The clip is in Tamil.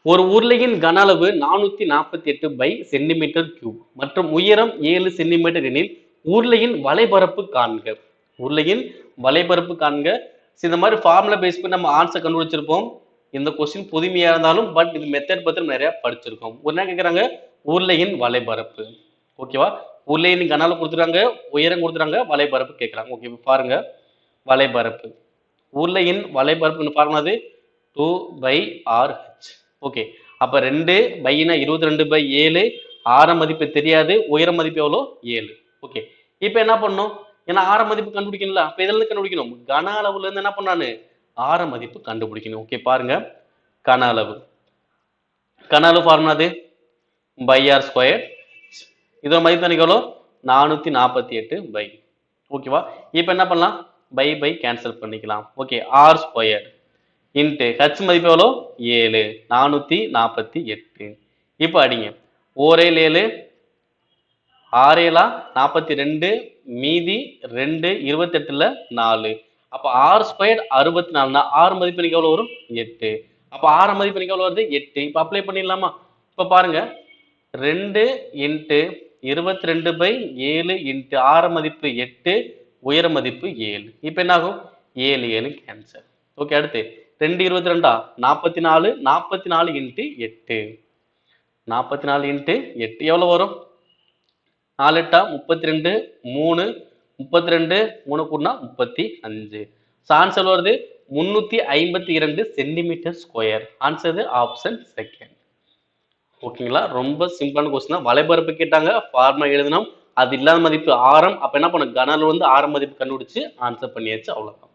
ஒரு உருளையின் கன அளவு 448 பை சென்டிமீட்டர் கியூப் மற்றும் உயரம் 7 சென்டிமீட்டர் எனில் உருளையின் வலைபரப்பு காண்க. உருளையின் வலைபரப்பு காண்க. இந்த மாதிரி ஃபார்முலா பேஸ் பண்ணி நம்ம ஆன்சர் கண்டுபிடிச்சிருப்போம். இந்த கொஸ்டின் புதுமையா இருந்தாலும் பட் இது மெத்தட் பத்தி நிறைய படிச்சிருக்கோம். ஒரு என்ன கேட்கறாங்க, உருளையின் வலைபரப்பு. ஓகேவா? உருளையின் கன அளவு கொடுத்துறாங்க, உயரம் கொடுத்துறாங்க, வலைபரப்பு கேட்கறாங்க. ஓகே, பாருங்க வலைபரப்பு. உருளையின் வலைபரப்பு ஃபார்முலா 2 பை RH. ஓகே, அப்ப 2 பைனா 22/7. ஆர மதிப்பு தெரியாது, உயர மதிப்பு எவ்வளோ 7. ஓகே, இப்போ என்ன பண்ணும், ஏன்னா ஆர மதிப்பு கண்டுபிடிக்கணும்ல, அப்ப இதெல்லாம் கண்டுபிடிக்கணும். கன அளவுல இருந்து என்ன பண்ணானு ஆர மதிப்பு கண்டுபிடிக்கணும். ஓகே, பாருங்க கன அளவு. கன அளவு ஃபார்முலா பை ஆர் ஸ்கொயர். இதோட மதிப்பு எனக்கு எவ்வளோ 448 பை. ஓகேவா? இப்போ என்ன பண்ணலாம், பை கேன்சல் பண்ணிக்கலாம். Okay, R square into H மதிப்பு எவ்வளோ 7, 448. இப்போ அடிங்க, ஓரேல் 7, 6 42, மீதி 2 28ல 4. அப்போ ஆர் ஸ்கொயர் 64. ஆர் மதிப்பு எனக்கு எவ்வளோ வரும் 8. அப்போ ஆர் மதிப்பு எனக்கு எவ்வளோ வருது 8. இப்போ அப்ளை பண்ணிடலாமா? இப்போ பாருங்க 2 இன்ட்டு 22/7 இன்ட்டு ஆர மதிப்பு 8, உயர மதிப்பு 7. இப்போ என்ன ஆகும் 7 கேன்சல். ஓகே, அடுத்து 2 22 44, 44 இன்ட்டு 8, 44 இன்ட்டு 8 எவ்வளோ வரும் 4 8 32, 3 32, 3 கூட்டினா 35. ஆன்சர் வருது 352 centimetre square. Answer option second. ஓகேங்களா? ரொம்ப சிம்பிளான கொஸ்டின் தான். வலைபரப்பு கேட்டாங்க, ஃபார்முலா எழுதணும், அது இல்லாத மதிப்பு ஆரம். அப்ப என்ன பண்ண, கன அளவு வந்து ஆரம் மதிப்பு கண்டுபிடிச்சு ஆன்சர் பண்ணியாச்சு, அவ்வளவுதான்.